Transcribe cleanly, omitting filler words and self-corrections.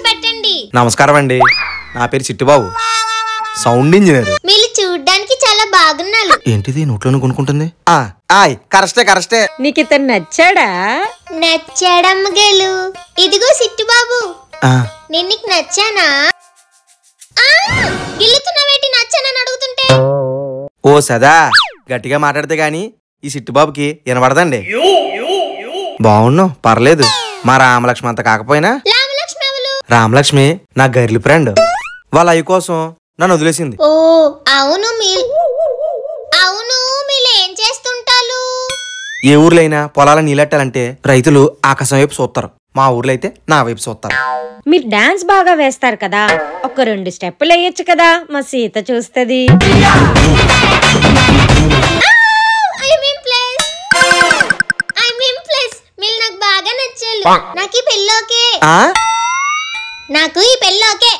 పెట్టండి. నమస్కారం అండి, నా పేరు చిట్టుబాబు, సౌండ్ ఇంజనీర్. మీరు చూడ్డానికి చాలా బాగున్నారు. ఏంటిది నోట్లోనే కొనుక్కుంటుంది? కరెస్టే. నీకు ఇతను నచ్చాడా? నచ్చాడమ్మగలు. ఇదిగో సిట్టుబాబు, నేను నీకు నచ్చానా? గిల్లుతున్నావేటి నచ్చానని అడుగుతుంటే? ఓ సదా, గట్టిగా మాట్లాడితే గాని ఈ సిట్టుబాబుకి వినబడదండి. బాగున్నావు, పర్లేదు. మా రామలక్ష్మి అంత కాకపోయినా రామలక్ష్మి నా గర్ల్ ఫ్రెండ్. వాళ్ళ అయ్య కోసం నన్ను వదిలేసింది. ఓ అవును, మీరు ఏం చేస్తుంటారు? ఏ ఊర్లో అయినా పొలాల నీళ్ళెట్టాలంటే రైతులు ఆకాశం వైపు చూస్తారు, మా ఊర్లో అయితే నా వైపు చూస్తారు. మీరు డాన్స్ బాగా వేస్తారు కదా, ఒక 2 స్టెప్పులు వేయొచ్చు కదా, మా సీత చూస్తుంది. మీరు నాకు బాగా నచ్చారు. నాకు ఈ పెళ్ళి ఓకే.